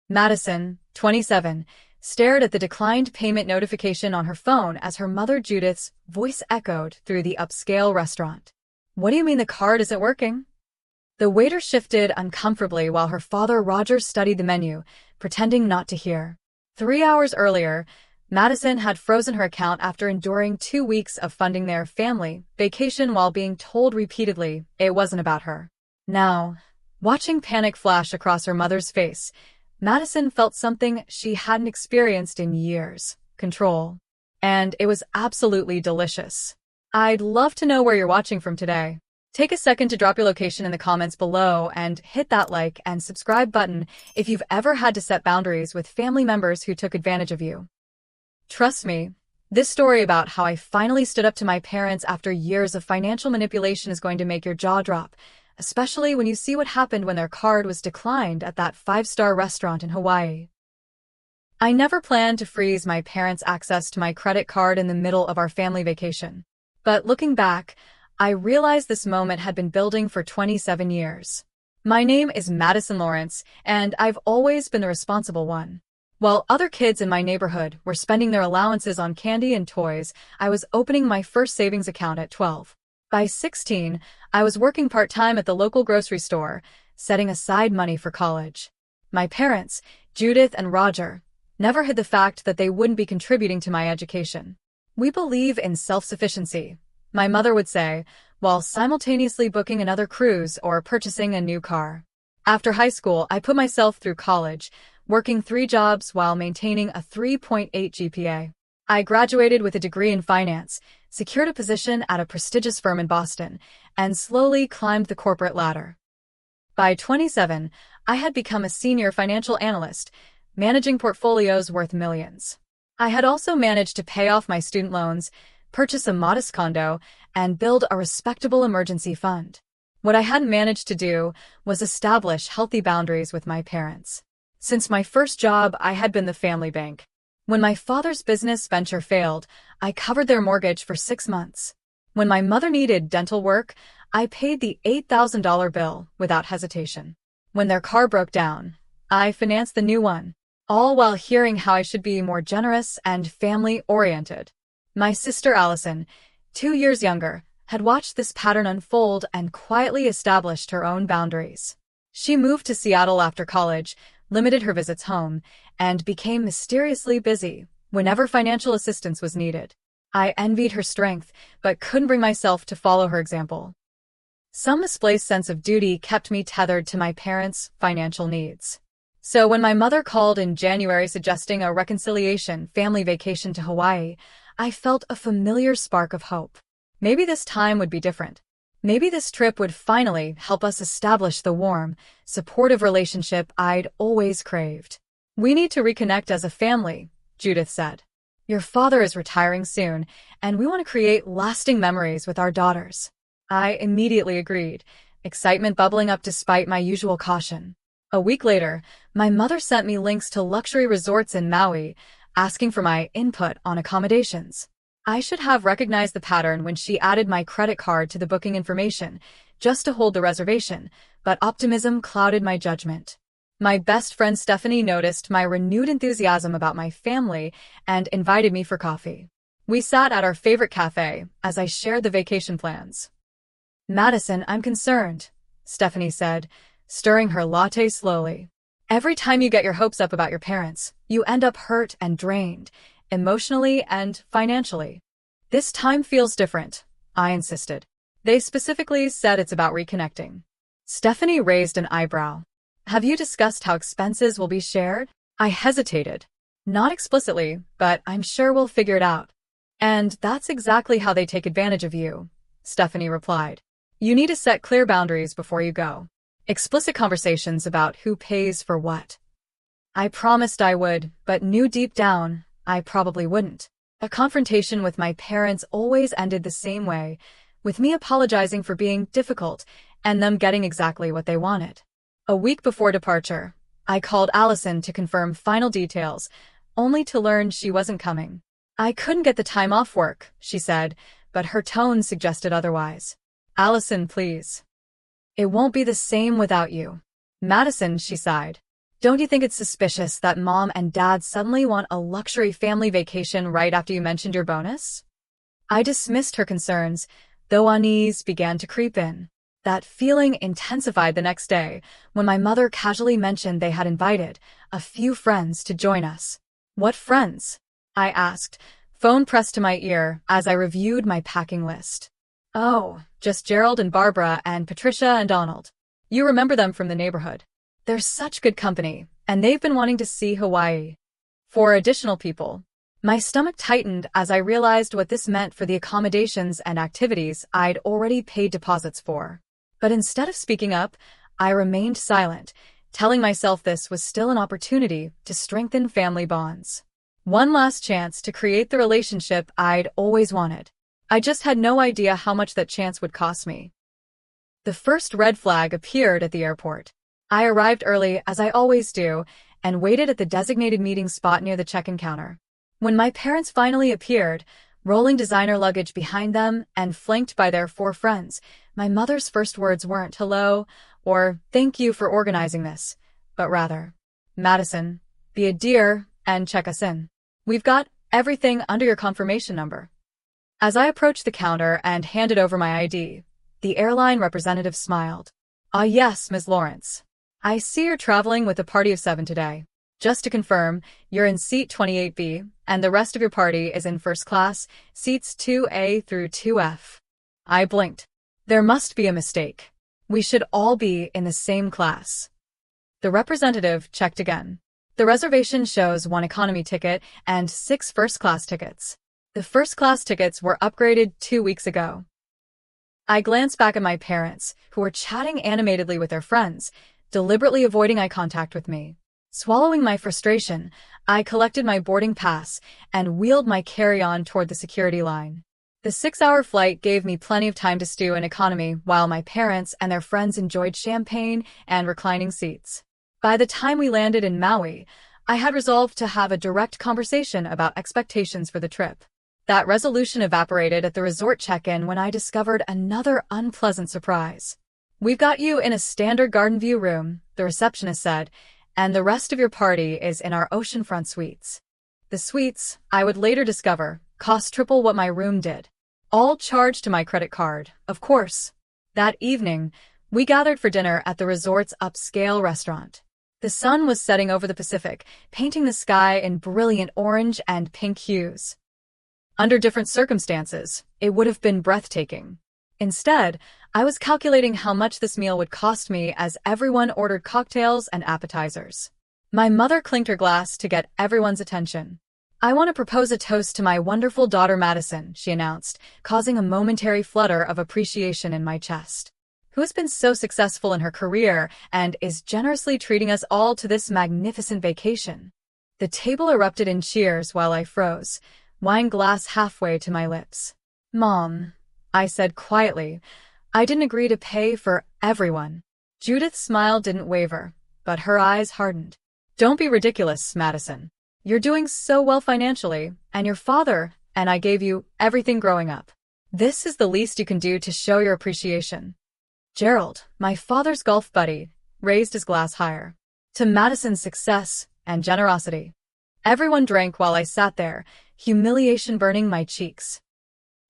Madison, 27, stared at the declined payment notification on her phone as her mother Judith's voice echoed through the upscale restaurant. "What do you mean the card isn't working?" The waiter shifted uncomfortably while her father Roger studied the menu, pretending not to hear. 3 hours earlier, Madison had frozen her account after enduring 2 weeks of funding their family vacation while being told repeatedly it wasn't about her. Now, watching panic flash across her mother's face, Madison felt something she hadn't experienced in years: control. And it was absolutely delicious. I'd love to know where you're watching from today. Take a second to drop your location in the comments below and hit that like and subscribe button if you've ever had to set boundaries with family members who took advantage of you. Trust me, this story about how I finally stood up to my parents after years of financial manipulation is going to make your jaw drop, especially when you see what happened when their card was declined at that 5-star restaurant in Hawaii. I never planned to freeze my parents' access to my credit card in the middle of our family vacation. But looking back, I realized this moment had been building for 27 years. My name is Madison Lawrence, and I've always been the responsible one. While other kids in my neighborhood were spending their allowances on candy and toys, I was opening my first savings account at 12. By 16, I was working part-time at the local grocery store, setting aside money for college. My parents, Judith and Roger, never hid the fact that they wouldn't be contributing to my education. "We believe in self-sufficiency," my mother would say, while simultaneously booking another cruise or purchasing a new car. After high school, I put myself through college, working 3 jobs while maintaining a 3.8 GPA. I graduated with a degree in finance, secured a position at a prestigious firm in Boston, and slowly climbed the corporate ladder. By 27, I had become a senior financial analyst, managing portfolios worth millions. I had also managed to pay off my student loans, purchase a modest condo, and build a respectable emergency fund. What I hadn't managed to do was establish healthy boundaries with my parents. Since my first job, I had been the family bank. When my father's business venture failed, I covered their mortgage for 6 months. When my mother needed dental work, I paid the $8,000 bill without hesitation. When their car broke down, I financed the new one, all while hearing how I should be more generous and family-oriented. My sister Allison, 2 years younger, had watched this pattern unfold and quietly established her own boundaries. She moved to Seattle after college, limited her visits home, and became mysteriously busy whenever financial assistance was needed. I envied her strength, but couldn't bring myself to follow her example. Some misplaced sense of duty kept me tethered to my parents' financial needs. So when my mother called in January suggesting a reconciliation family vacation to Hawaii, I felt a familiar spark of hope. Maybe this time would be different. Maybe this trip would finally help us establish the warm, supportive relationship I'd always craved. "We need to reconnect as a family," Judith said. "Your father is retiring soon, and we want to create lasting memories with our daughters." I immediately agreed, excitement bubbling up despite my usual caution. A week later, my mother sent me links to luxury resorts in Maui, asking for my input on accommodations. I should have recognized the pattern when she added my credit card to the booking information, just to hold the reservation, but optimism clouded my judgment. My best friend Stephanie noticed my renewed enthusiasm about my family and invited me for coffee. We sat at our favorite cafe as I shared the vacation plans. "Madison, I'm concerned," Stephanie said, stirring her latte slowly. "Every time you get your hopes up about your parents, you end up hurt and drained, emotionally and financially." "This time feels different," I insisted. "They specifically said it's about reconnecting." Stephanie raised an eyebrow. "Have you discussed how expenses will be shared?" I hesitated. "Not explicitly, but I'm sure we'll figure it out." "And that's exactly how they take advantage of you," Stephanie replied. "You need to set clear boundaries before you go. Explicit conversations about who pays for what." I promised I would, but knew deep down I probably wouldn't. A confrontation with my parents always ended the same way, with me apologizing for being difficult and them getting exactly what they wanted. A week before departure, I called Allison to confirm final details, only to learn she wasn't coming. "I couldn't get the time off work," she said, but her tone suggested otherwise. "Allison, please. It won't be the same without you." "Madison," she sighed. Don't you think it's suspicious that mom and dad suddenly want a luxury family vacation right after you mentioned your bonus? I dismissed her concerns, though unease began to creep in. That feeling intensified the next day when my mother casually mentioned they had invited a few friends to join us. What friends? I asked, phone pressed to my ear as I reviewed my packing list. Oh, just Gerald and Barbara and Patricia and Donald. You remember them from the neighborhood. They're such good company, and they've been wanting to see Hawaii. 4 additional people. My stomach tightened as I realized what this meant for the accommodations and activities I'd already paid deposits for. But instead of speaking up, I remained silent, telling myself this was still an opportunity to strengthen family bonds. One last chance to create the relationship I'd always wanted. I just had no idea how much that chance would cost me. The first red flag appeared at the airport. I arrived early, as I always do, and waited at the designated meeting spot near the check-in counter. When my parents finally appeared, rolling designer luggage behind them and flanked by their 4 friends, my mother's first words weren't hello or thank you for organizing this, but rather, Madison, be a dear and check us in. We've got everything under your confirmation number. As I approached the counter and handed over my ID, the airline representative smiled. Ah yes, Ms. Lawrence. I see you're traveling with a party of 7 today. Just to confirm, you're in seat 28B, and the rest of your party is in first class, seats 2A through 2F. I blinked. There must be a mistake. We should all be in the same class. The representative checked again. The reservation shows 1 economy ticket and 6 first-class tickets. The first-class tickets were upgraded 2 weeks ago. I glanced back at my parents, who were chatting animatedly with their friends, deliberately avoiding eye contact with me. Swallowing my frustration, I collected my boarding pass and wheeled my carry-on toward the security line. The 6-hour flight gave me plenty of time to stew in economy while my parents and their friends enjoyed champagne and reclining seats. By the time we landed in Maui, I had resolved to have a direct conversation about expectations for the trip. That resolution evaporated at the resort check-in when I discovered another unpleasant surprise. We've got you in a standard garden view room, the receptionist said, and the rest of your party is in our oceanfront suites. The suites, I would later discover, cost triple what my room did. All charged to my credit card, of course. That evening, we gathered for dinner at the resort's upscale restaurant. The sun was setting over the Pacific, painting the sky in brilliant orange and pink hues. Under different circumstances, it would have been breathtaking. Instead, I was calculating how much this meal would cost me as everyone ordered cocktails and appetizers. My mother clinked her glass to get everyone's attention. I want to propose a toast to my wonderful daughter Madison, she announced, causing a momentary flutter of appreciation in my chest. Who has been so successful in her career and is generously treating us all to this magnificent vacation. The table erupted in cheers while I froze, wine glass halfway to my lips. Mom, I said quietly, I didn't agree to pay for everyone. Judith's smile didn't waver, but her eyes hardened. Don't be ridiculous, Madison. You're doing so well financially, and your father and I gave you everything growing up. This is the least you can do to show your appreciation. Gerald, my father's golf buddy, raised his glass higher. To Madison's success and generosity. Everyone drank while I sat there, humiliation burning my cheeks.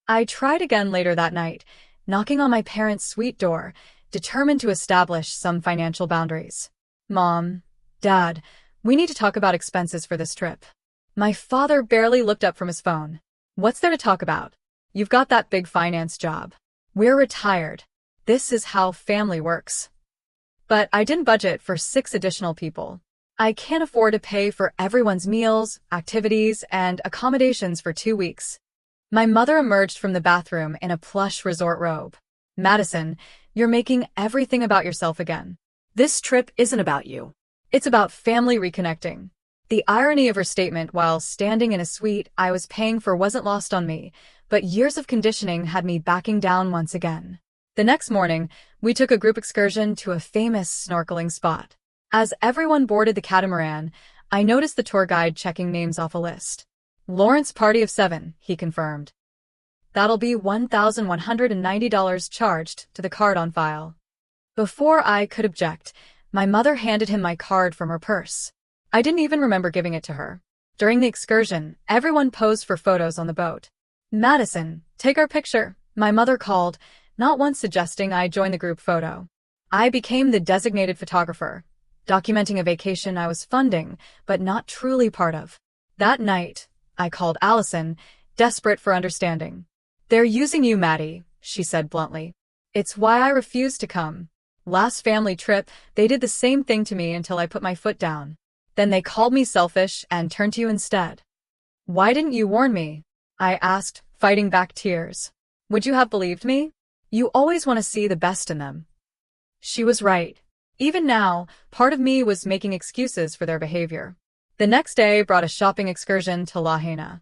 I tried again later that night, knocking on my parents' suite door, determined to establish some financial boundaries. Mom, Dad, we need to talk about expenses for this trip. My father barely looked up from his phone. What's there to talk about? You've got that big finance job. We're retired. This is how family works. But I didn't budget for 6 additional people. I can't afford to pay for everyone's meals, activities, and accommodations for 2 weeks. My mother emerged from the bathroom in a plush resort robe. Madison, you're making everything about yourself again. This trip isn't about you. It's about family reconnecting. The irony of her statement while standing in a suite I was paying for wasn't lost on me, but years of conditioning had me backing down once again. The next morning, we took a group excursion to a famous snorkeling spot. As everyone boarded the catamaran, I noticed the tour guide checking names off a list. Lawrence party of 7, he confirmed. That'll be $1,190 charged to the card on file. Before I could object, My mother handed him my card from her purse. I didn't even remember giving it to her. During the excursion, everyone posed for photos on the boat. "Madison, take our picture," my mother called, not once suggesting I join the group photo. I became the designated photographer, documenting a vacation I was funding, but not truly part of. That night, I called Allison, desperate for understanding. "They're using you, Maddie," she said bluntly. "It's why I refused to come. Last family trip, they did the same thing to me until I put my foot down. Then they called me selfish and turned to you instead." "Why didn't you warn me?" I asked, fighting back tears. "Would you have believed me? You always want to see the best in them." She was right. Even now, part of me was making excuses for their behavior. The next day brought a shopping excursion to Lahaina.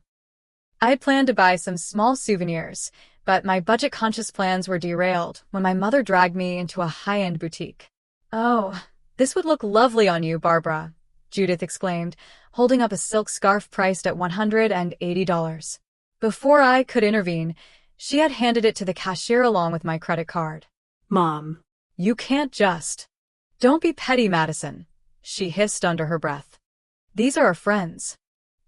I had planned to buy some small souvenirs, but my budget-conscious plans were derailed when my mother dragged me into a high-end boutique. "Oh, this would look lovely on you, Barbara," Judith exclaimed, holding up a silk scarf priced at $180. Before I could intervene, she had handed it to the cashier along with my credit card. "Mom, "You can't just—" "Don't be petty, Madison," she hissed under her breath. "These are our friends."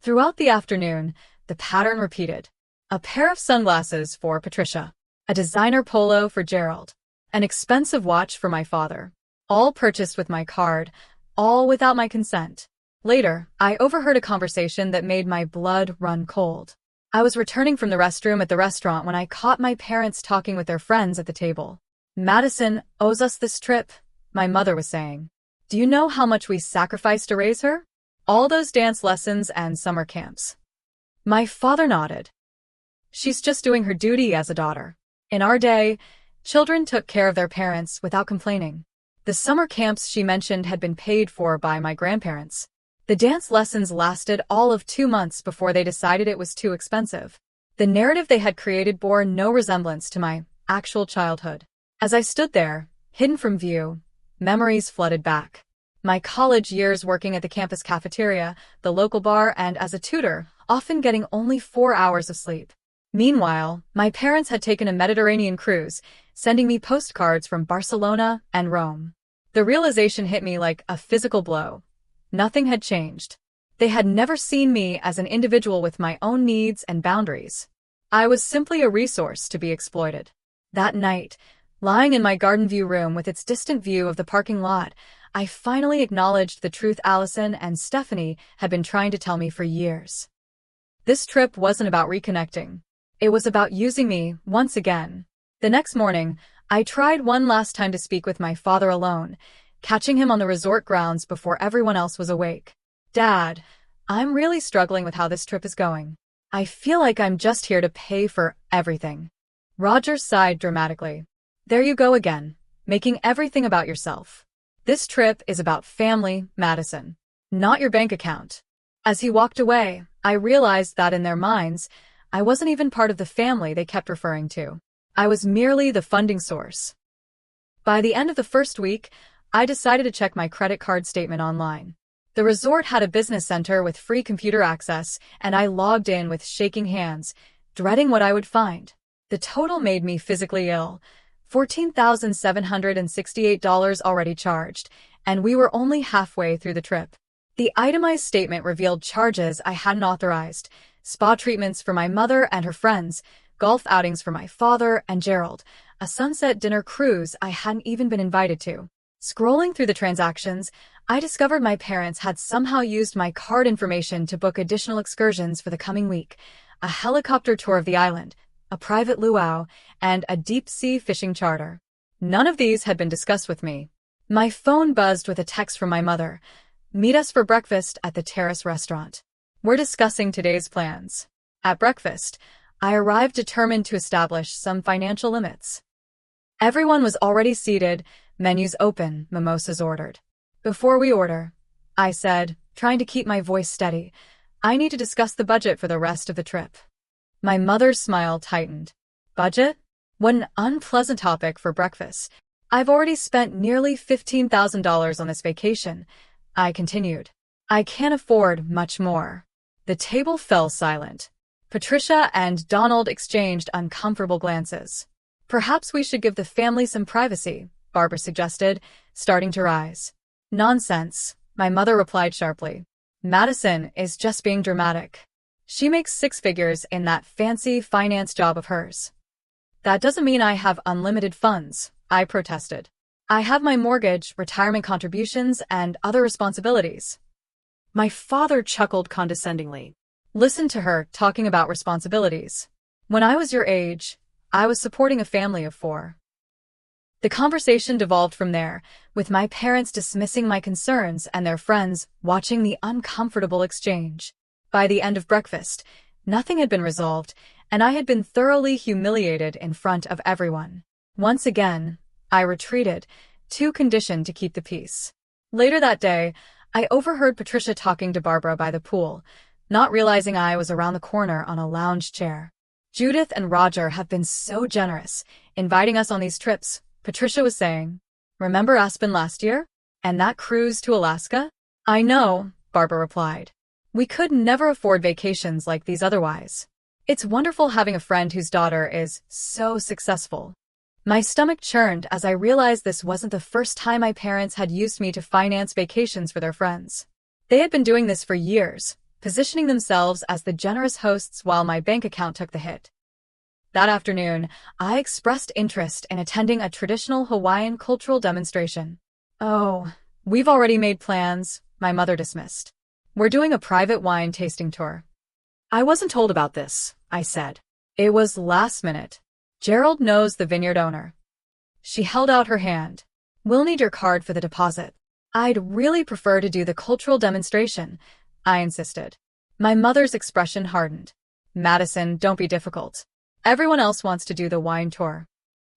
Throughout the afternoon, the pattern repeated. A pair of sunglasses for Patricia, a designer polo for Gerald, an expensive watch for my father, all purchased with my card, all without my consent. Later, I overheard a conversation that made my blood run cold. I was returning from the restroom at the restaurant when I caught my parents talking with their friends at the table. "Madison owes us this trip," my mother was saying. "Do you know how much we sacrificed to raise her? All those dance lessons and summer camps." My father nodded. "She's just doing her duty as a daughter. In our day, children took care of their parents without complaining. The summer camps she mentioned had been paid for by my grandparents. The dance lessons lasted all of 2 months before they decided it was too expensive. The narrative they had created bore no resemblance to my actual childhood. As I stood there, hidden from view, memories flooded back. My college years working at the campus cafeteria, the local bar, and as a tutor, often getting only 4 hours of sleep. Meanwhile, my parents had taken a Mediterranean cruise, sending me postcards from Barcelona and Rome. The realization hit me like a physical blow. Nothing had changed. They had never seen me as an individual with my own needs and boundaries. I was simply a resource to be exploited. That night, lying in my garden view room with its distant view of the parking lot, I finally acknowledged the truth Allison and Stephanie had been trying to tell me for years. This trip wasn't about reconnecting. It was about using me once again. The next morning, I tried one last time to speak with my father alone, catching him on the resort grounds before everyone else was awake. "Dad, I'm really struggling with how this trip is going. I feel like I'm just here to pay for everything." Roger sighed dramatically. "There you go again, making everything about yourself. This trip is about family, Madison, not your bank account." As he walked away, I realized that in their minds, I wasn't even part of the family they kept referring to. I was merely the funding source. By the end of the first week, I decided to check my credit card statement online. The resort had a business center with free computer access, and I logged in with shaking hands, dreading what I would find. The total made me physically ill. $14,768 already charged, and we were only halfway through the trip. The itemized statement revealed charges I hadn't authorized, spa treatments for my mother and her friends, golf outings for my father and Gerald, a sunset dinner cruise I hadn't even been invited to. Scrolling through the transactions, I discovered my parents had somehow used my card information to book additional excursions for the coming week, a helicopter tour of the island, a private luau, and a deep-sea fishing charter. None of these had been discussed with me. My phone buzzed with a text from my mother. "Meet us for breakfast at the Terrace restaurant. We're discussing today's plans." At breakfast, I arrived determined to establish some financial limits. Everyone was already seated, menus open, mimosas ordered. "Before we order," I said, trying to keep my voice steady, "I need to discuss the budget for the rest of the trip." My mother's smile tightened. "Budget? What an unpleasant topic for breakfast. I've already spent nearly $15,000 on this vacation," I continued. "I can't afford much more." The table fell silent. Patricia and Donald exchanged uncomfortable glances. "Perhaps we should give the family some privacy," Barbara suggested, starting to rise. Nonsense, my mother replied sharply. Madison is just being dramatic. She makes six figures in that fancy finance job of hers. That doesn't mean I have unlimited funds, I protested. I have my mortgage, retirement contributions, and other responsibilities. My father chuckled condescendingly. Listen to her talking about responsibilities. When I was your age, I was supporting a family of 4. The conversation devolved from there, with my parents dismissing my concerns and their friends watching the uncomfortable exchange. By the end of breakfast, nothing had been resolved, and I had been thoroughly humiliated in front of everyone. Once again, I retreated, too conditioned to keep the peace. Later that day, I overheard Patricia talking to Barbara by the pool, not realizing I was around the corner on a lounge chair. Judith and Roger have been so generous, inviting us on these trips, Patricia was saying. Remember Aspen last year? And that cruise to Alaska? I know, Barbara replied. We could never afford vacations like these otherwise. It's wonderful having a friend whose daughter is so successful. My stomach churned as I realized this wasn't the first time my parents had used me to finance vacations for their friends. They had been doing this for years, positioning themselves as the generous hosts while my bank account took the hit. That afternoon, I expressed interest in attending a traditional Hawaiian cultural demonstration. Oh, we've already made plans, my mother dismissed. We're doing a private wine tasting tour. I wasn't told about this, I said. It was last minute. Gerald knows the vineyard owner. She held out her hand. We'll need your card for the deposit. I'd really prefer to do the cultural demonstration, I insisted. My mother's expression hardened. Madison, don't be difficult. Everyone else wants to do the wine tour.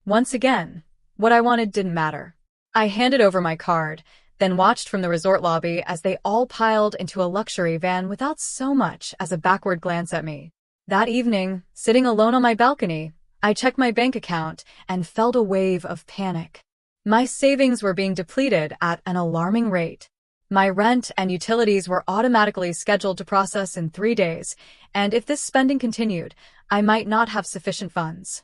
Once again, what I wanted didn't matter. I handed over my card, then watched from the resort lobby as they all piled into a luxury van without so much as a backward glance at me. That evening, sitting alone on my balcony, I checked my bank account and felt a wave of panic. My savings were being depleted at an alarming rate. My rent and utilities were automatically scheduled to process in 3 days, and if this spending continued, I might not have sufficient funds.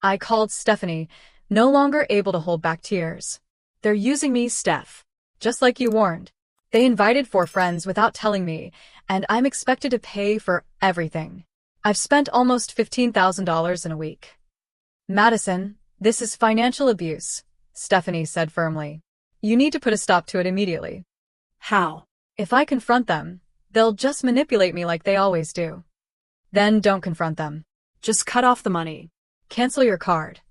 I called Stephanie, no longer able to hold back tears. They're using me, Steph. Just like you warned. They invited 4 friends without telling me, and I'm expected to pay for everything. I've spent almost $15,000 in a week. Madison, this is financial abuse, Stephanie said firmly. You need to put a stop to it immediately. How? If I confront them, they'll just manipulate me like they always do. Then don't confront them. Just cut off the money. Cancel your card.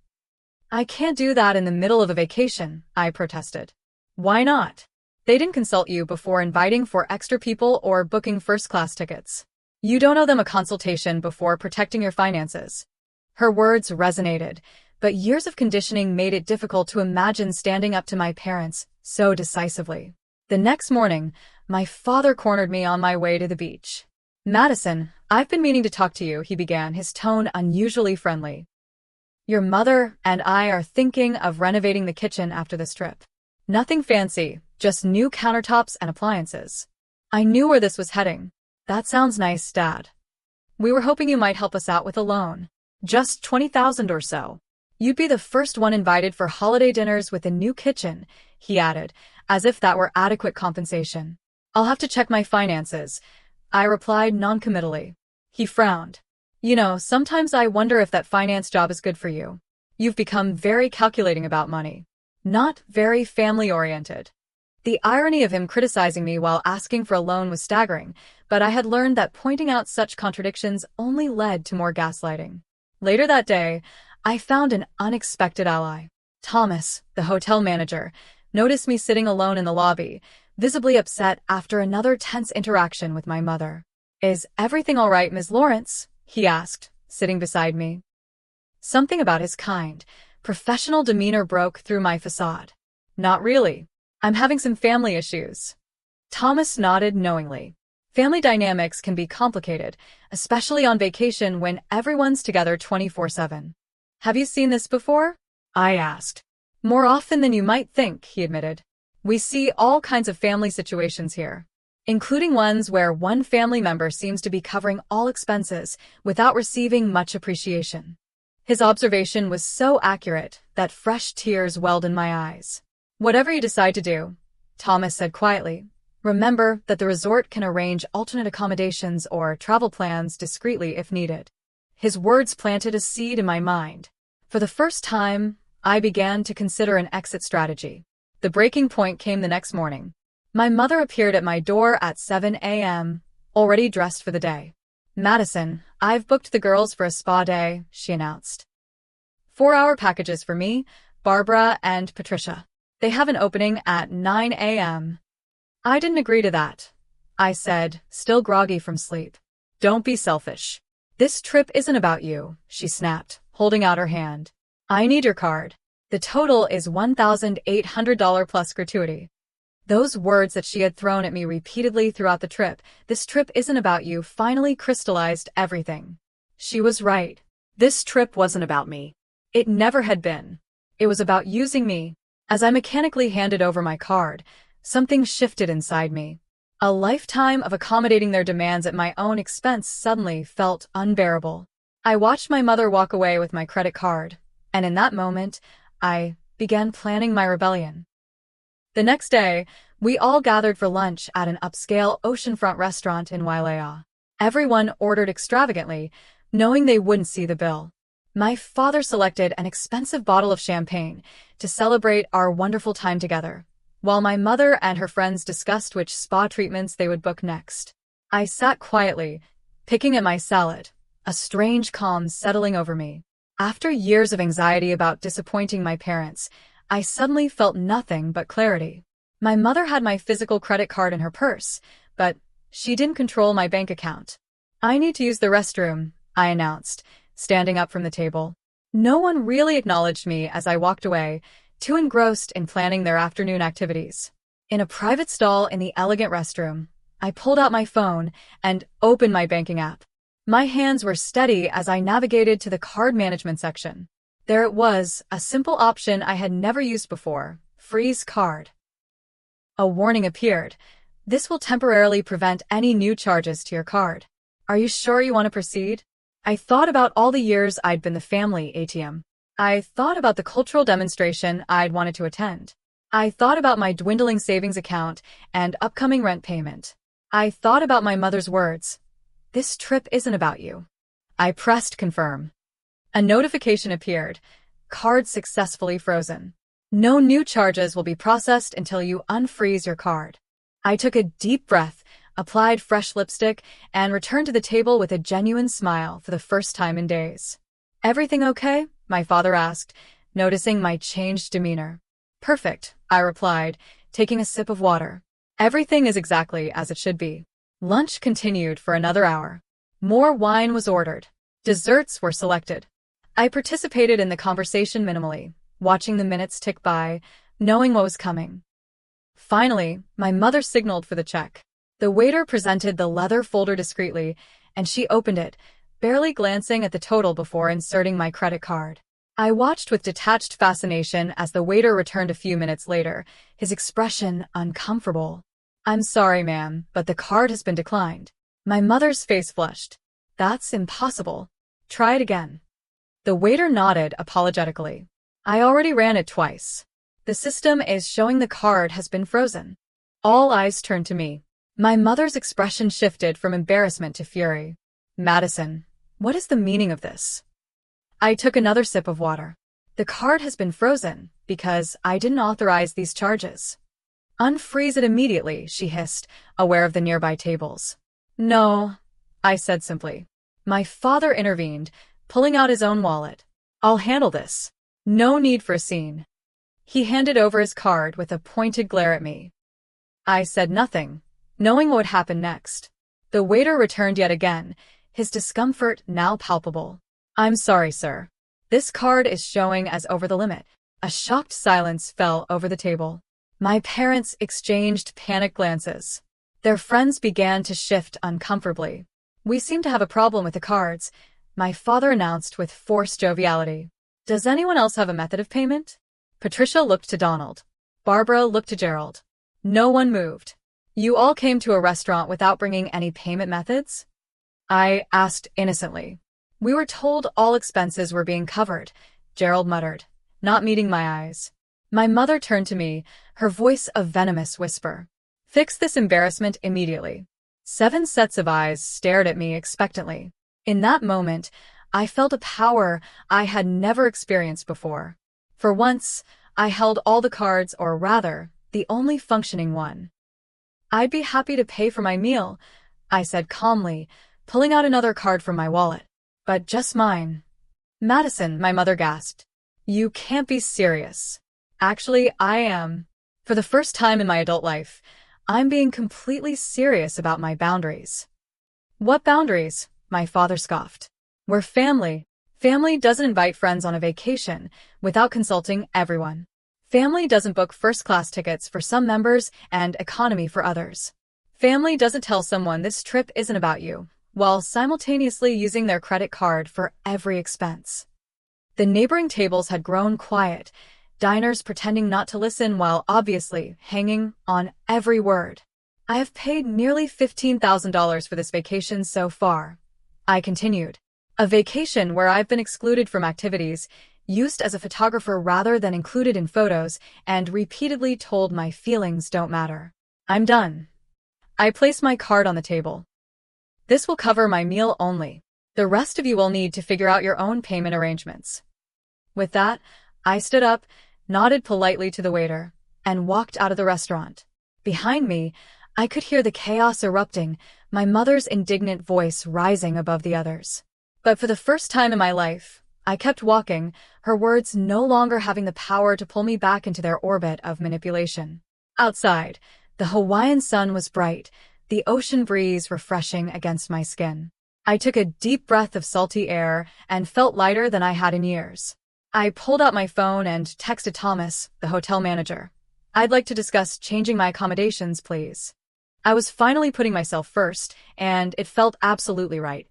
I can't do that in the middle of a vacation, I protested. Why not? They didn't consult you before inviting 4 extra people or booking first-class tickets. You don't owe them a consultation before protecting your finances. Her words resonated, but years of conditioning made it difficult to imagine standing up to my parents so decisively. The next morning, my father cornered me on my way to the beach. Madison, I've been meaning to talk to you, he began, his tone unusually friendly. Your mother and I are thinking of renovating the kitchen after this trip. Nothing fancy, just new countertops and appliances. I knew where this was heading. That sounds nice, Dad. We were hoping you might help us out with a loan. Just $20,000 or so. You'd be the first one invited for holiday dinners with a new kitchen, he added, as if that were adequate compensation. I'll have to check my finances, I replied noncommittally. He frowned. You know, sometimes I wonder if that finance job is good for you. You've become very calculating about money. Not very family-oriented. The irony of him criticizing me while asking for a loan was staggering, but I had learned that pointing out such contradictions only led to more gaslighting. Later that day, I found an unexpected ally. Thomas, the hotel manager, noticed me sitting alone in the lobby, visibly upset after another tense interaction with my mother. Is everything all right, Ms. Lawrence? He asked, sitting beside me. Something about his kind, professional demeanor broke through my facade. Not really. I'm having some family issues. Thomas nodded knowingly. Family dynamics can be complicated, especially on vacation when everyone's together 24/7. Have you seen this before? I asked. More often than you might think, he admitted. We see all kinds of family situations here, including ones where one family member seems to be covering all expenses without receiving much appreciation. His observation was so accurate that fresh tears welled in my eyes. Whatever you decide to do, Thomas said quietly. Remember that the resort can arrange alternate accommodations or travel plans discreetly if needed. His words planted a seed in my mind. For the first time, I began to consider an exit strategy. The breaking point came the next morning. My mother appeared at my door at 7 a.m., already dressed for the day. Madison, I've booked the girls for a spa day, she announced. 4-hour packages for me, Barbara, and Patricia. They have an opening at 9 a.m. I didn't agree to that, I said, still groggy from sleep. Don't be selfish. This trip isn't about you, she snapped, holding out her hand. I need your card. The total is $1,800 plus gratuity. Those words that she had thrown at me repeatedly throughout the trip, this trip isn't about you, finally crystallized everything. She was right. This trip wasn't about me. It never had been. It was about using me. As I mechanically handed over my card, something shifted inside me. A lifetime of accommodating their demands at my own expense suddenly felt unbearable. I watched my mother walk away with my credit card, and in that moment, I began planning my rebellion. The next day, we all gathered for lunch at an upscale oceanfront restaurant in Wailea. Everyone ordered extravagantly, knowing they wouldn't see the bill. My father selected an expensive bottle of champagne to celebrate our wonderful time together, while my mother and her friends discussed which spa treatments they would book next. I sat quietly, picking at my salad, a strange calm settling over me. After years of anxiety about disappointing my parents, I suddenly felt nothing but clarity. My mother had my physical credit card in her purse, but she didn't control my bank account. I need to use the restroom, I announced, standing up from the table. No one really acknowledged me as I walked away, too engrossed in planning their afternoon activities. In a private stall in the elegant restroom, I pulled out my phone and opened my banking app. My hands were steady as I navigated to the card management section. There it was, a simple option I had never used before: freeze card. A warning appeared. This will temporarily prevent any new charges to your card. Are you sure you want to proceed? I thought about all the years I'd been the family ATM. I thought about the cultural demonstration I'd wanted to attend. I thought about my dwindling savings account and upcoming rent payment. I thought about my mother's words. This trip isn't about you. I pressed confirm. A notification appeared. Card successfully frozen. No new charges will be processed until you unfreeze your card. I took a deep breath, applied fresh lipstick, and returned to the table with a genuine smile for the first time in days. Everything okay? My father asked, noticing my changed demeanor. Perfect, I replied, taking a sip of water. Everything is exactly as it should be. Lunch continued for another hour. More wine was ordered. Desserts were selected. I participated in the conversation minimally, watching the minutes tick by, knowing what was coming. Finally, my mother signaled for the check. The waiter presented the leather folder discreetly, and she opened it, barely glancing at the total before inserting my credit card. I watched with detached fascination as the waiter returned a few minutes later, his expression uncomfortable. I'm sorry, ma'am, but the card has been declined. My mother's face flushed. That's impossible. Try it again. The waiter nodded apologetically. I already ran it twice. The system is showing the card has been frozen. All eyes turned to me. My mother's expression shifted from embarrassment to fury. Madison, what is the meaning of this? I took another sip of water. The card has been frozen because I didn't authorize these charges. Unfreeze it immediately, she hissed, aware of the nearby tables. No, I said simply. My father intervened, pulling out his own wallet. I'll handle this. No need for a scene. He handed over his card with a pointed glare at me. I said nothing, knowing what would happen next. The waiter returned yet again, his discomfort now palpable. I'm sorry, sir. This card is showing as over the limit. A shocked silence fell over the table. My parents exchanged panicked glances. Their friends began to shift uncomfortably. We seem to have a problem with the cards, my father announced with forced joviality. Does anyone else have a method of payment? Patricia looked to Donald. Barbara looked to Gerald. No one moved. You all came to a restaurant without bringing any payment methods? I asked innocently. We were told all expenses were being covered, Gerald muttered, not meeting my eyes. My mother turned to me, her voice a venomous whisper. Fix this embarrassment immediately. 7 sets of eyes stared at me expectantly. In that moment, I felt a power I had never experienced before. For once, I held all the cards, or rather, the only functioning one. I'd be happy to pay for my meal, I said calmly, pulling out another card from my wallet. But just mine. Madison, my mother gasped. You can't be serious. Actually, I am. For the first time in my adult life, I'm being completely serious about my boundaries. What boundaries? My father scoffed. We're family. Family doesn't invite friends on a vacation without consulting everyone. Family doesn't book first-class tickets for some members and economy for others. Family doesn't tell someone this trip isn't about you, while simultaneously using their credit card for every expense. The neighboring tables had grown quiet, diners pretending not to listen while obviously hanging on every word. I have paid nearly $15,000 for this vacation so far, I continued. A vacation where I've been excluded from activities, used as a photographer rather than included in photos, and repeatedly told my feelings don't matter. I'm done. I placed my card on the table. This will cover my meal only. The rest of you will need to figure out your own payment arrangements. With that, I stood up, nodded politely to the waiter, and walked out of the restaurant. Behind me, I could hear the chaos erupting, my mother's indignant voice rising above the others. But for the first time in my life, I kept walking, her words no longer having the power to pull me back into their orbit of manipulation. Outside, the Hawaiian sun was bright, the ocean breeze refreshing against my skin. I took a deep breath of salty air and felt lighter than I had in years. I pulled out my phone and texted Thomas, the hotel manager. I'd like to discuss changing my accommodations, please. I was finally putting myself first, and it felt absolutely right.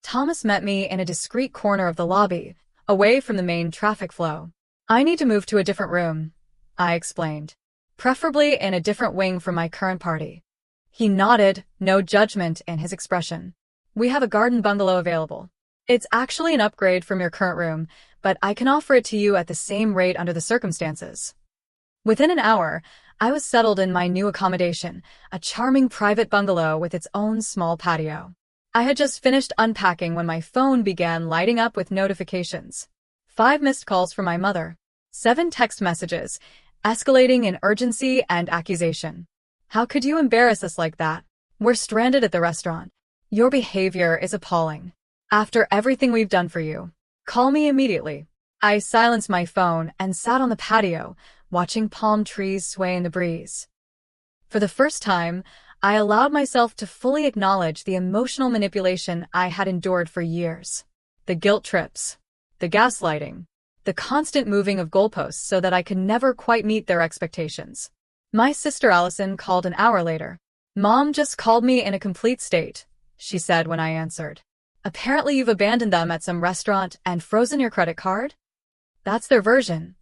Thomas met me in a discreet corner of the lobby, away from the main traffic flow. I need to move to a different room, I explained. Preferably in a different wing from my current party. He nodded, no judgment in his expression. We have a garden bungalow available. It's actually an upgrade from your current room, but I can offer it to you at the same rate under the circumstances. Within an hour, I was settled in my new accommodation, a charming private bungalow with its own small patio. I had just finished unpacking when my phone began lighting up with notifications. 5 missed calls from my mother. 7 text messages, escalating in urgency and accusation. How could you embarrass us like that? We're stranded at the restaurant. Your behavior is appalling. After everything we've done for you, call me immediately. I silenced my phone and sat on the patio, watching palm trees sway in the breeze. For the first time, I allowed myself to fully acknowledge the emotional manipulation I had endured for years. The guilt trips, the gaslighting, the constant moving of goalposts so that I could never quite meet their expectations. My sister Allison called an hour later. Mom just called me in a complete state, she said when I answered. Apparently you've abandoned them at some restaurant and frozen your credit card? That's their version,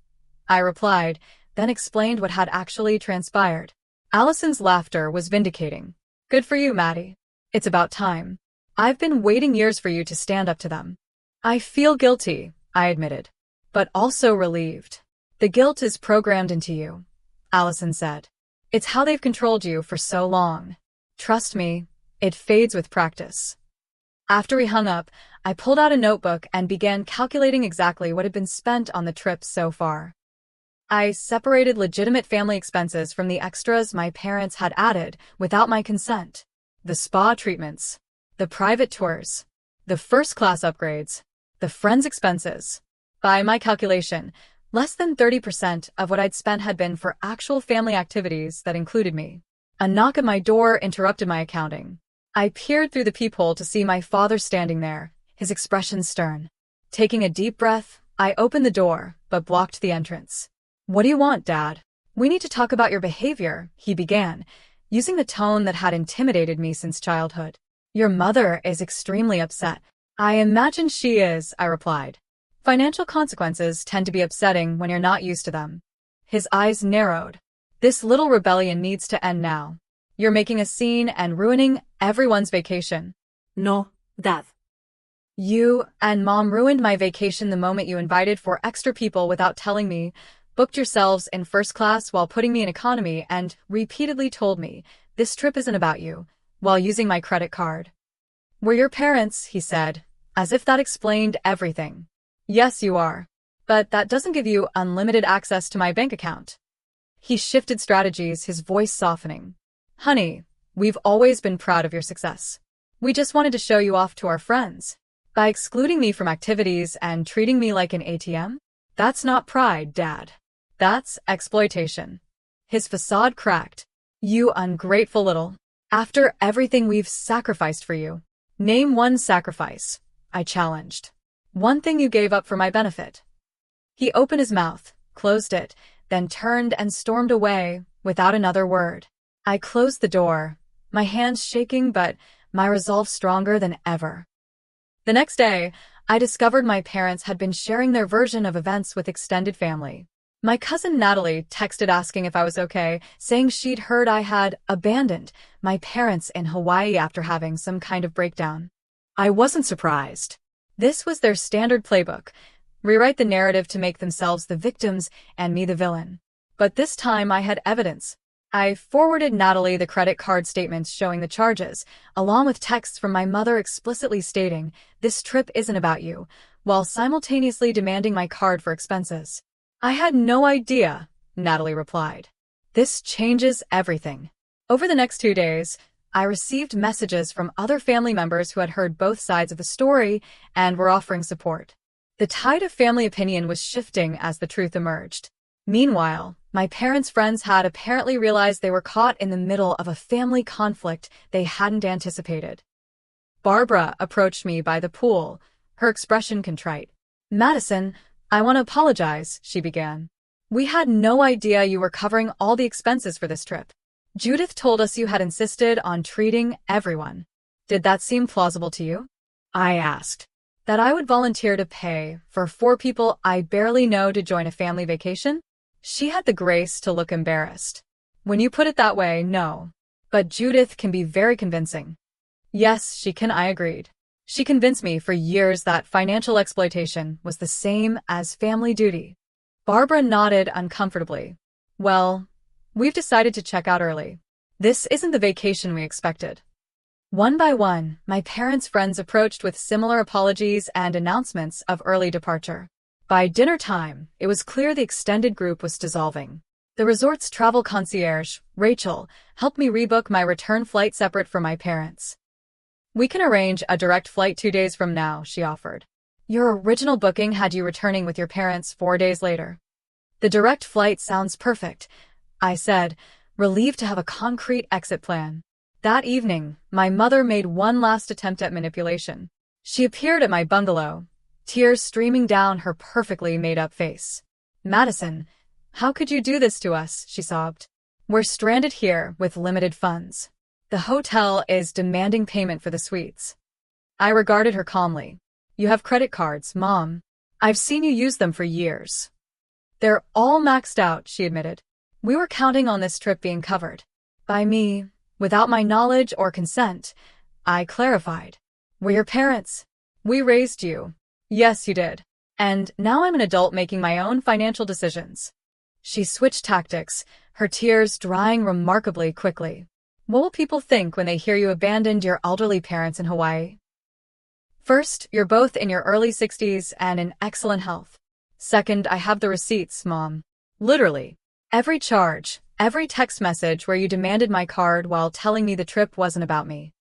I replied, then explained what had actually transpired. Allison's laughter was vindicating. Good for you, Maddie. It's about time. I've been waiting years for you to stand up to them. I feel guilty, I admitted, but also relieved. The guilt is programmed into you, Allison said. It's how they've controlled you for so long. Trust me, it fades with practice. After we hung up, I pulled out a notebook and began calculating exactly what had been spent on the trip so far. I separated legitimate family expenses from the extras my parents had added without my consent. The spa treatments, the private tours, the first-class upgrades, the friends' expenses. By my calculation, less than 30% of what I'd spent had been for actual family activities that included me. A knock at my door interrupted my accounting. I peered through the peephole to see my father standing there, his expression stern. Taking a deep breath, I opened the door, but blocked the entrance. What do you want, Dad? We need to talk about your behavior, he began, using the tone that had intimidated me since childhood. Your mother is extremely upset. I imagine she is, I replied. Financial consequences tend to be upsetting when you're not used to them. His eyes narrowed. This little rebellion needs to end now. You're making a scene and ruining everyone's vacation. No, Dad. You and Mom ruined my vacation the moment you invited 4 extra people without telling me. booked yourselves in first class while putting me in economy, and repeatedly told me, "This trip isn't about you," while using my credit card. "We're your parents," he said, as if that explained everything. "Yes, you are. But that doesn't give you unlimited access to my bank account." He shifted strategies, his voice softening. "Honey, we've always been proud of your success. We just wanted to show you off to our friends. By excluding me from activities and treating me like an ATM? That's not pride, Dad. That's exploitation." His facade cracked. "You ungrateful little. After everything we've sacrificed for you. Name one sacrifice," I challenged. "One thing you gave up for my benefit." He opened his mouth, closed it, then turned and stormed away without another word. I closed the door, my hands shaking but my resolve stronger than ever. The next day, I discovered my parents had been sharing their version of events with extended family. My cousin Natalie texted asking if I was okay, saying she'd heard I had abandoned my parents in Hawaii after having some kind of breakdown. I wasn't surprised. This was their standard playbook: rewrite the narrative to make themselves the victims and me the villain. But this time I had evidence. I forwarded Natalie the credit card statements showing the charges, along with texts from my mother explicitly stating, "This trip isn't about you," while simultaneously demanding my card for expenses. "I had no idea," Natalie replied. "This changes everything." Over the next 2 days, I received messages from other family members who had heard both sides of the story and were offering support. The tide of family opinion was shifting as the truth emerged. Meanwhile, my parents' friends had apparently realized they were caught in the middle of a family conflict they hadn't anticipated. Barbara approached me by the pool, her expression contrite. "Madison, I want to apologize," she began. "We had no idea you were covering all the expenses for this trip. Judith told us you had insisted on treating everyone. Did that seem plausible to you?" I asked. "That I would volunteer to pay for 4 people I barely know to join a family vacation?" She had the grace to look embarrassed. "When you put it that way, no. But Judith can be very convincing." "Yes, she can," I agreed. "She convinced me for years that financial exploitation was the same as family duty." Barbara nodded uncomfortably. "Well, we've decided to check out early. This isn't the vacation we expected." One by one, my parents' friends approached with similar apologies and announcements of early departure. By dinner time, it was clear the extended group was dissolving. The resort's travel concierge, Rachel, helped me rebook my return flight separate from my parents. "We can arrange a direct flight 2 days from now," she offered. "Your original booking had you returning with your parents 4 days later." "The direct flight sounds perfect," I said, relieved to have a concrete exit plan. That evening, my mother made one last attempt at manipulation. She appeared at my bungalow, tears streaming down her perfectly made-up face. "Madison, how could you do this to us?" she sobbed. "We're stranded here with limited funds. The hotel is demanding payment for the suites." I regarded her calmly. "You have credit cards, Mom. I've seen you use them for years." "They're all maxed out," she admitted. "We were counting on this trip being covered. By me, without my knowledge or consent," I clarified. "We're your parents. We raised you." "Yes, you did. And now I'm an adult making my own financial decisions." She switched tactics, her tears drying remarkably quickly. "What will people think when they hear you abandoned your elderly parents in Hawaii? First, you're both in your early 60s and in excellent health. Second, I have the receipts, Mom. Literally. Every charge, every text message where you demanded my card while telling me the trip wasn't about me."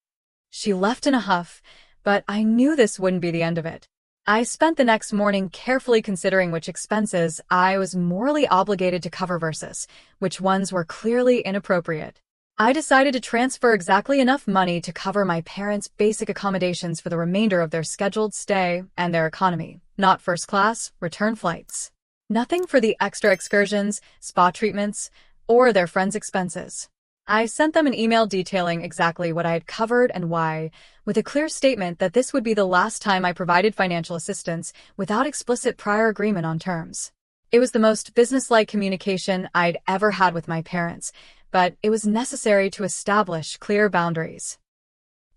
She left in a huff, but I knew this wouldn't be the end of it. I spent the next morning carefully considering which expenses I was morally obligated to cover versus which ones were clearly inappropriate. I decided to transfer exactly enough money to cover my parents' basic accommodations for the remainder of their scheduled stay and their economy, not first-class return flights. Nothing for the extra excursions, spa treatments, or their friends' expenses. I sent them an email detailing exactly what I had covered and why, with a clear statement that this would be the last time I provided financial assistance without explicit prior agreement on terms. It was the most businesslike communication I'd ever had with my parents, but it was necessary to establish clear boundaries.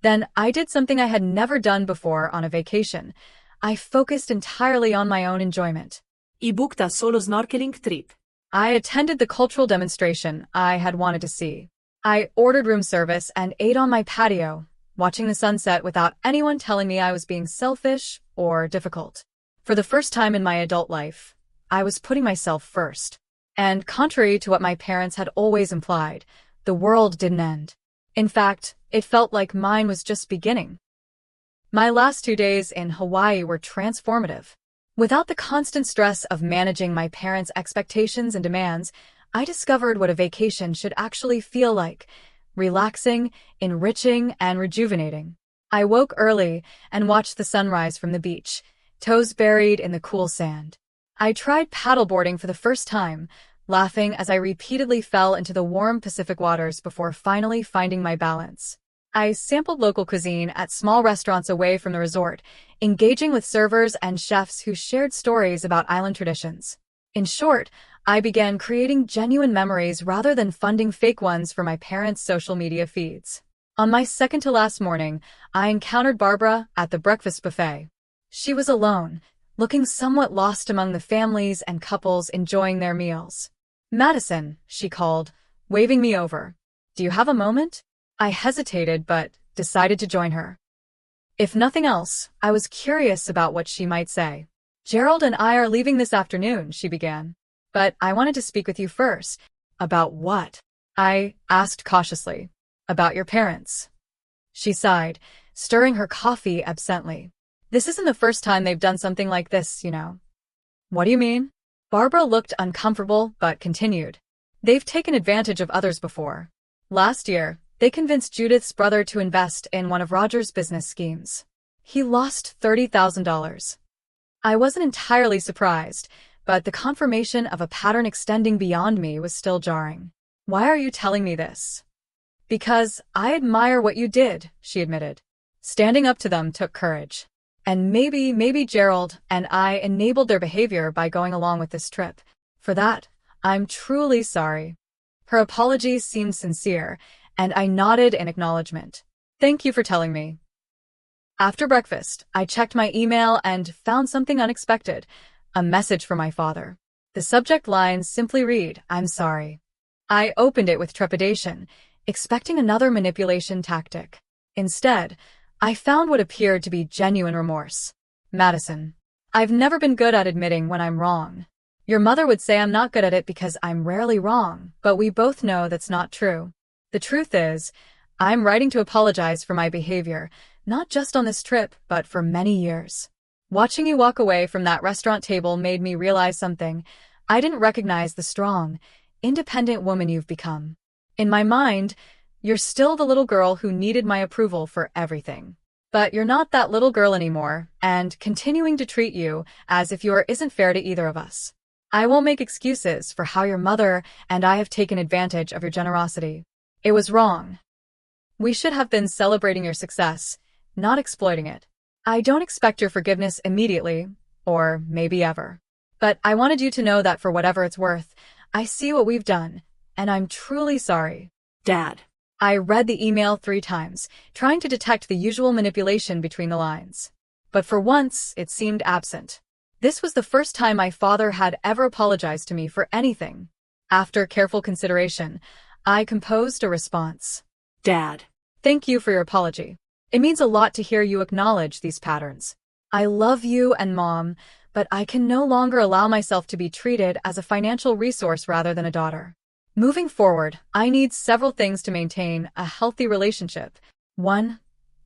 Then I did something I had never done before on a vacation. I focused entirely on my own enjoyment. I booked a solo snorkeling trip. I attended the cultural demonstration I had wanted to see. I ordered room service and ate on my patio, watching the sunset without anyone telling me I was being selfish or difficult. For the first time in my adult life, I was putting myself first. And contrary to what my parents had always implied, the world didn't end. In fact, it felt like mine was just beginning. My last 2 days in Hawaii were transformative. Without the constant stress of managing my parents' expectations and demands, I discovered what a vacation should actually feel like: relaxing, enriching, and rejuvenating. I woke early and watched the sunrise from the beach, toes buried in the cool sand. I tried paddleboarding for the first time, laughing as I repeatedly fell into the warm Pacific waters before finally finding my balance. I sampled local cuisine at small restaurants away from the resort, engaging with servers and chefs who shared stories about island traditions. In short, I began creating genuine memories rather than funding fake ones for my parents' social media feeds. On my second-to-last morning, I encountered Barbara at the breakfast buffet. She was alone, looking somewhat lost among the families and couples enjoying their meals. "Madison," she called, waving me over. "Do you have a moment?" I hesitated but decided to join her. If nothing else, I was curious about what she might say. "Gerald and I are leaving this afternoon," she began. "But I wanted to speak with you first." "About what?" I asked cautiously. "About your parents." She sighed, stirring her coffee absently. "This isn't the first time they've done something like this, you know." "What do you mean?" Barbara looked uncomfortable but continued. "They've taken advantage of others before. Last year, they convinced Judith's brother to invest in one of Roger's business schemes. He lost $30,000. I wasn't entirely surprised, but the confirmation of a pattern extending beyond me was still jarring. "Why are you telling me this?" "Because I admire what you did," she admitted. Standing up to them took courage. "And maybe Gerald and I enabled their behavior by going along with this trip. For that, I'm truly sorry." Her apologies seemed sincere, and I nodded in acknowledgement. "Thank you for telling me." After breakfast, I checked my email and found something unexpected: a message from my father. The subject lines simply read, "I'm sorry." I opened it with trepidation, expecting another manipulation tactic. Instead, I found what appeared to be genuine remorse. "Madison, I've never been good at admitting when I'm wrong. Your mother would say I'm not good at it because I'm rarely wrong, but we both know that's not true. The truth is, I'm writing to apologize for my behavior, not just on this trip, but for many years. Watching you walk away from that restaurant table made me realize something. I didn't recognize the strong, independent woman you've become. In my mind, you're still the little girl who needed my approval for everything. But you're not that little girl anymore, and continuing to treat you as if you are isn't fair to either of us. I won't make excuses for how your mother and I have taken advantage of your generosity. It was wrong. We should have been celebrating your success, not exploiting it. I don't expect your forgiveness immediately, or maybe ever. But I wanted you to know that for whatever it's worth, I see what we've done, and I'm truly sorry. Dad." I read the email 3 times, trying to detect the usual manipulation between the lines. But for once, it seemed absent. This was the first time my father had ever apologized to me for anything. After careful consideration, I composed a response. "Dad, thank you for your apology. It means a lot to hear you acknowledge these patterns. I love you and Mom, but I can no longer allow myself to be treated as a financial resource rather than a daughter. Moving forward, I need several things to maintain a healthy relationship. 1.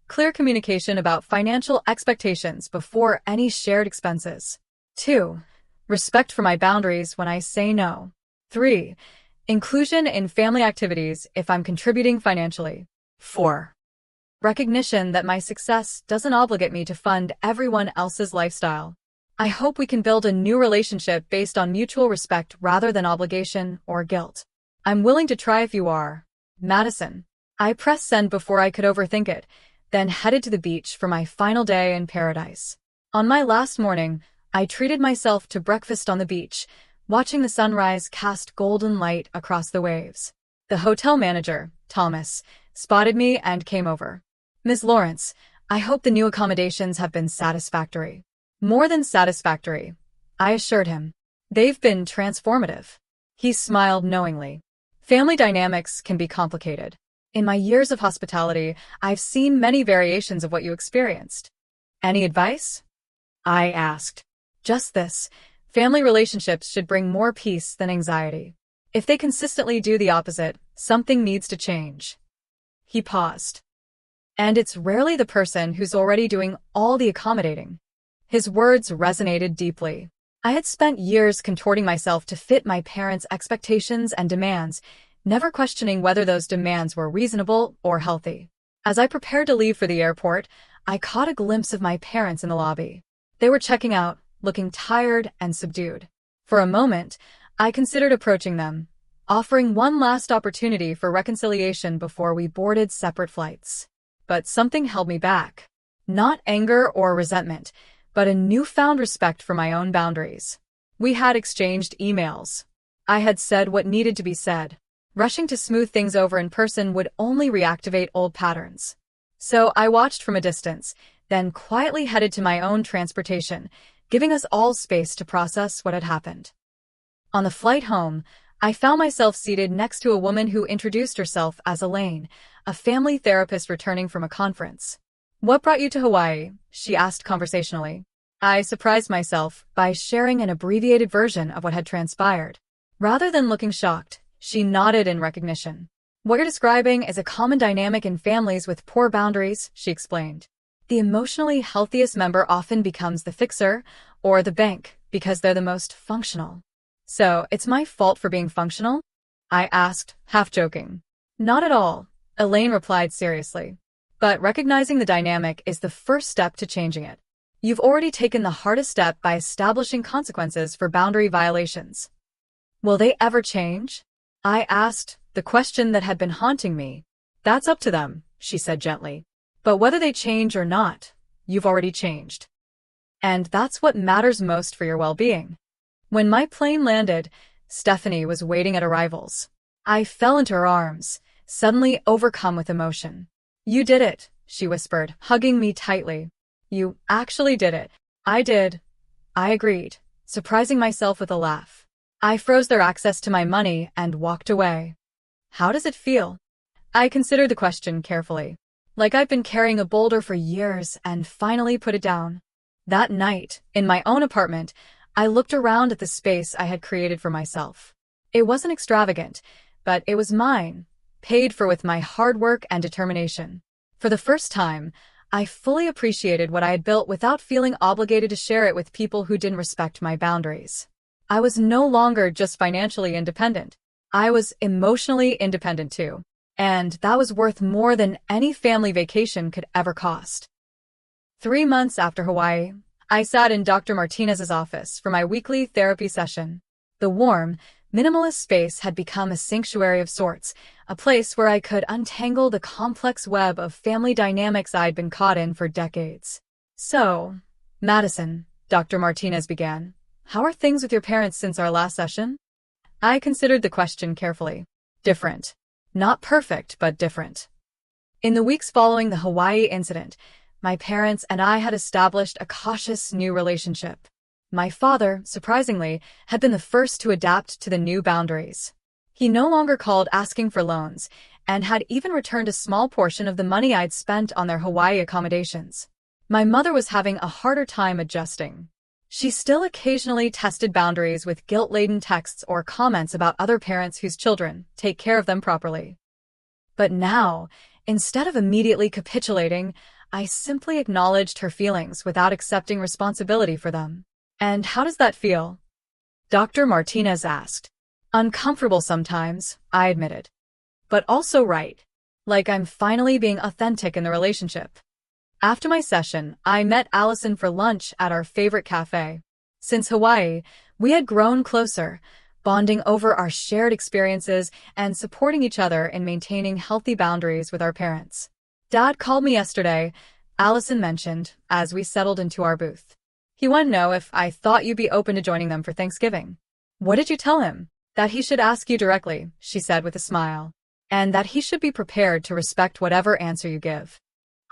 Clear communication about financial expectations before any shared expenses. 2. Respect for my boundaries when I say no. 3. Inclusion in family activities if I'm contributing financially. 4. Recognition that my success doesn't obligate me to fund everyone else's lifestyle. I hope we can build a new relationship based on mutual respect rather than obligation or guilt. I'm willing to try if you are. Madison." I pressed send before I could overthink it, then headed to the beach for my final day in paradise. On my last morning, I treated myself to breakfast on the beach, watching the sunrise cast golden light across the waves. The hotel manager, Thomas, spotted me and came over. "Ms. Lawrence, I hope the new accommodations have been satisfactory." "More than satisfactory," I assured him. "They've been transformative." He smiled knowingly. Family dynamics can be complicated. In my years of hospitality, I've seen many variations of what you experienced. Any advice? I asked. Just this. Family relationships should bring more peace than anxiety. If they consistently do the opposite, something needs to change. He paused. And it's rarely the person who's already doing all the accommodating. His words resonated deeply. I had spent years contorting myself to fit my parents' expectations and demands, never questioning whether those demands were reasonable or healthy. As I prepared to leave for the airport, I caught a glimpse of my parents in the lobby. They were checking out, looking tired and subdued. For a moment, I considered approaching them, offering one last opportunity for reconciliation before we boarded separate flights. But something held me back. Not anger or resentment, but a newfound respect for my own boundaries. We had exchanged emails. I had said what needed to be said. Rushing to smooth things over in person would only reactivate old patterns. So I watched from a distance, then quietly headed to my own transportation, giving us all space to process what had happened. On the flight home, I found myself seated next to a woman who introduced herself as Elaine, a family therapist returning from a conference. "What brought you to Hawaii?" she asked conversationally. I surprised myself by sharing an abbreviated version of what had transpired. Rather than looking shocked, she nodded in recognition. "What you're describing is a common dynamic in families with poor boundaries," she explained. "The emotionally healthiest member often becomes the fixer or the bank because they're the most functional." "So, it's my fault for being functional?" I asked, half joking. "Not at all," Elaine replied seriously. "But recognizing the dynamic is the first step to changing it. You've already taken the hardest step by establishing consequences for boundary violations. Will they ever change?" I asked, the question that had been haunting me. "That's up to them," she said gently. "But whether they change or not, you've already changed. And that's what matters most for your well-being." When my plane landed, Stephanie was waiting at arrivals. I fell into her arms, suddenly overcome with emotion. "You did it," she whispered, hugging me tightly. "You actually did it." "I did," I agreed, surprising myself with a laugh. I froze their access to my money and walked away. "How does it feel?" I considered the question carefully. Like I've been carrying a boulder for years and finally put it down. That night, in my own apartment, I looked around at the space I had created for myself. It wasn't extravagant, but it was mine, paid for with my hard work and determination. For the first time, I fully appreciated what I had built without feeling obligated to share it with people who didn't respect my boundaries. I was no longer just financially independent. I was emotionally independent too. And that was worth more than any family vacation could ever cost. 3 months after Hawaii, I sat in Dr. Martinez's office for my weekly therapy session. The warm, minimalist space had become a sanctuary of sorts, a place where I could untangle the complex web of family dynamics I'd been caught in for decades. "So, Madison," Dr. Martinez began, "how are things with your parents since our last session?" I considered the question carefully. Different. Not perfect, but different. In the weeks following the Hawaii incident, my parents and I had established a cautious new relationship. My father, surprisingly, had been the first to adapt to the new boundaries. He no longer called asking for loans, and had even returned a small portion of the money I'd spent on their Hawaii accommodations. My mother was having a harder time adjusting. She still occasionally tested boundaries with guilt-laden texts or comments about other parents whose children take care of them properly. But now, instead of immediately capitulating, I simply acknowledged her feelings without accepting responsibility for them. "And how does that feel?" Dr. Martinez asked. "Uncomfortable sometimes," I admitted. "But also right. Like I'm finally being authentic in the relationship." After my session, I met Allison for lunch at our favorite cafe. Since Hawaii, we had grown closer, bonding over our shared experiences and supporting each other in maintaining healthy boundaries with our parents. "Dad called me yesterday," Allison mentioned, as we settled into our booth. "He wanted to know if I thought you'd be open to joining them for Thanksgiving." "What did you tell him?" "That he should ask you directly," she said with a smile. "And that he should be prepared to respect whatever answer you give."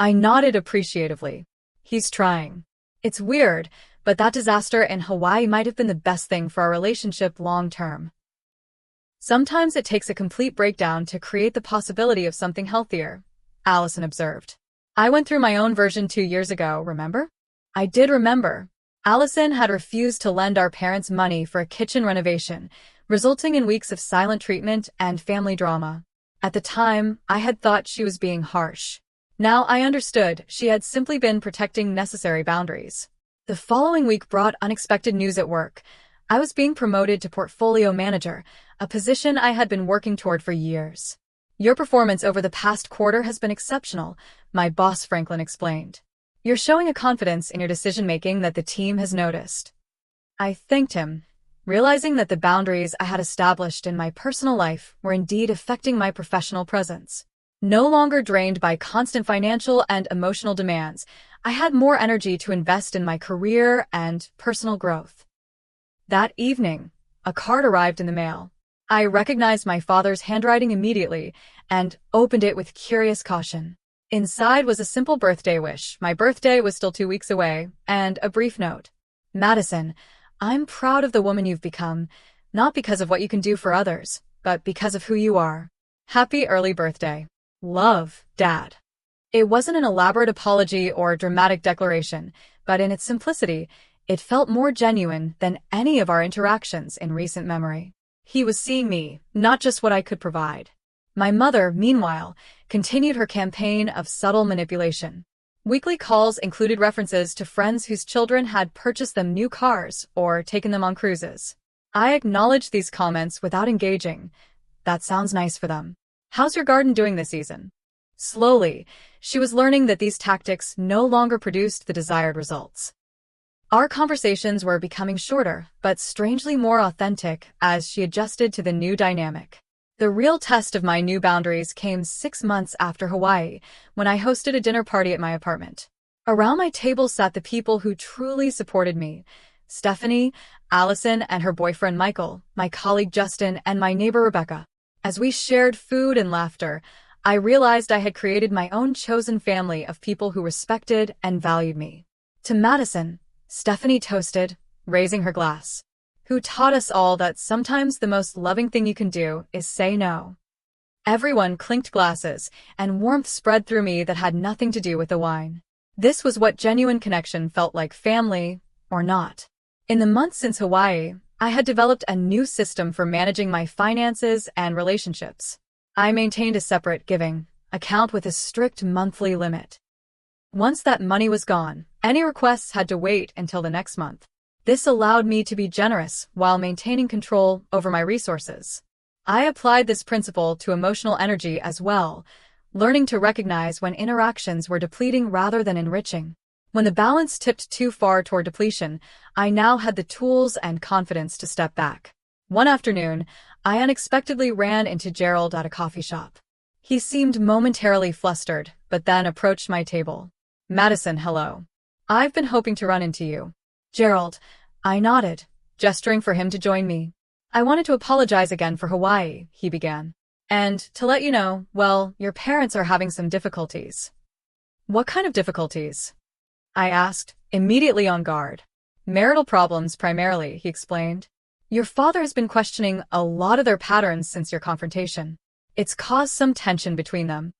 I nodded appreciatively. He's trying. It's weird, but that disaster in Hawaii might have been the best thing for our relationship long term. Sometimes it takes a complete breakdown to create the possibility of something healthier, Allison observed. I went through my own version 2 years ago, remember? I did remember. Allison had refused to lend our parents money for a kitchen renovation, resulting in weeks of silent treatment and family drama. At the time, I had thought she was being harsh. Now I understood she had simply been protecting necessary boundaries. The following week brought unexpected news at work. I was being promoted to portfolio manager, a position I had been working toward for years. Your performance over the past quarter has been exceptional, my boss Franklin explained. You're showing a confidence in your decision-making that the team has noticed. I thanked him, realizing that the boundaries I had established in my personal life were indeed affecting my professional presence. No longer drained by constant financial and emotional demands, I had more energy to invest in my career and personal growth. That evening, a card arrived in the mail. I recognized my father's handwriting immediately and opened it with curious caution. Inside was a simple birthday wish. My birthday was still 2 weeks away, and a brief note. Madison, I'm proud of the woman you've become, not because of what you can do for others, but because of who you are. Happy early birthday. Love, Dad. It wasn't an elaborate apology or dramatic declaration, but in its simplicity, it felt more genuine than any of our interactions in recent memory. He was seeing me, not just what I could provide. My mother, meanwhile, continued her campaign of subtle manipulation. Weekly calls included references to friends whose children had purchased them new cars or taken them on cruises. I acknowledged these comments without engaging. That sounds nice for them. How's your garden doing this season? Slowly, she was learning that these tactics no longer produced the desired results. Our conversations were becoming shorter, but strangely more authentic as she adjusted to the new dynamic. The real test of my new boundaries came 6 months after Hawaii, when I hosted a dinner party at my apartment. Around my table sat the people who truly supported me: Stephanie, Allison and her boyfriend Michael, my colleague Justin, and my neighbor Rebecca. As we shared food and laughter, I realized I had created my own chosen family of people who respected and valued me. To Madison, Stephanie toasted, raising her glass, who taught us all that sometimes the most loving thing you can do is say no. Everyone clinked glasses, and warmth spread through me that had nothing to do with the wine. This was what genuine connection felt like, family or not. In the months since Hawaii, I had developed a new system for managing my finances and relationships. I maintained a separate giving account with a strict monthly limit. Once that money was gone, any requests had to wait until the next month. This allowed me to be generous while maintaining control over my resources. I applied this principle to emotional energy as well, learning to recognize when interactions were depleting rather than enriching. When the balance tipped too far toward depletion, I now had the tools and confidence to step back. One afternoon, I unexpectedly ran into Gerald at a coffee shop. He seemed momentarily flustered, but then approached my table. Madison, hello. I've been hoping to run into you. Gerald, I nodded, gesturing for him to join me. I wanted to apologize again for Hawaii, he began. And to let you know, well, your parents are having some difficulties. What kind of difficulties? I asked, immediately on guard. Marital problems primarily, he explained. Your father has been questioning a lot of their patterns since your confrontation. It's caused some tension between them.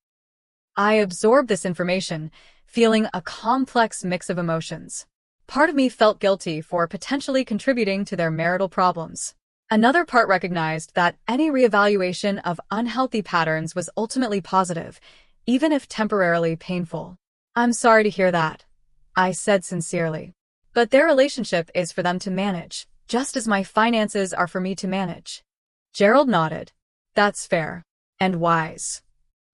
I absorbed this information, feeling a complex mix of emotions. Part of me felt guilty for potentially contributing to their marital problems. Another part recognized that any reevaluation of unhealthy patterns was ultimately positive, even if temporarily painful. I'm sorry to hear that, I said sincerely. But their relationship is for them to manage, just as my finances are for me to manage. Gerald nodded. That's fair. And wise.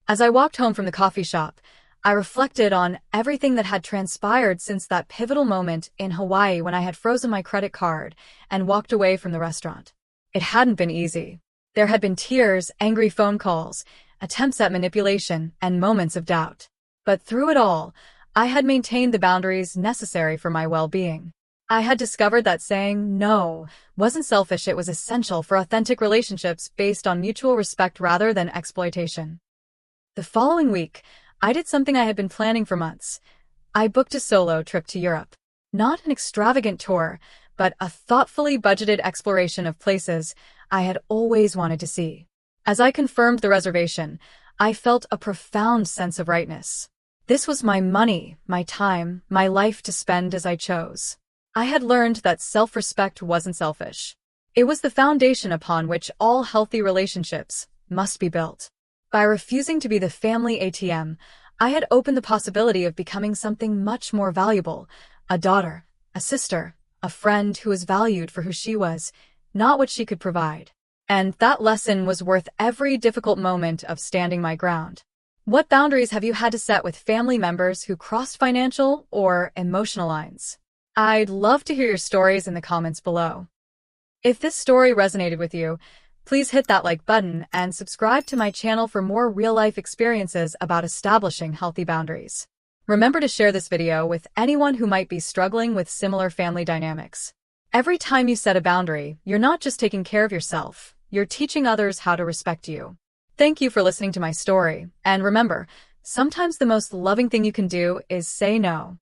As I walked home from the coffee shop, I reflected on everything that had transpired since that pivotal moment in Hawaii when I had frozen my credit card and walked away from the restaurant. It hadn't been easy. There had been tears, angry phone calls, attempts at manipulation, and moments of doubt. But through it all, I had maintained the boundaries necessary for my well-being. I had discovered that saying no wasn't selfish, it was essential for authentic relationships based on mutual respect rather than exploitation. The following week, I did something I had been planning for months. I booked a solo trip to Europe. Not an extravagant tour, but a thoughtfully budgeted exploration of places I had always wanted to see. As I confirmed the reservation, I felt a profound sense of rightness. This was my money, my time, my life to spend as I chose. I had learned that self-respect wasn't selfish. It was the foundation upon which all healthy relationships must be built. By refusing to be the family ATM, I had opened the possibility of becoming something much more valuable, a daughter, a sister, a friend who was valued for who she was, not what she could provide. And that lesson was worth every difficult moment of standing my ground. What boundaries have you had to set with family members who crossed financial or emotional lines? I'd love to hear your stories in the comments below. If this story resonated with you, please hit that like button and subscribe to my channel for more real-life experiences about establishing healthy boundaries. Remember to share this video with anyone who might be struggling with similar family dynamics. Every time you set a boundary, you're not just taking care of yourself, you're teaching others how to respect you. Thank you for listening to my story, and remember, sometimes the most loving thing you can do is say no.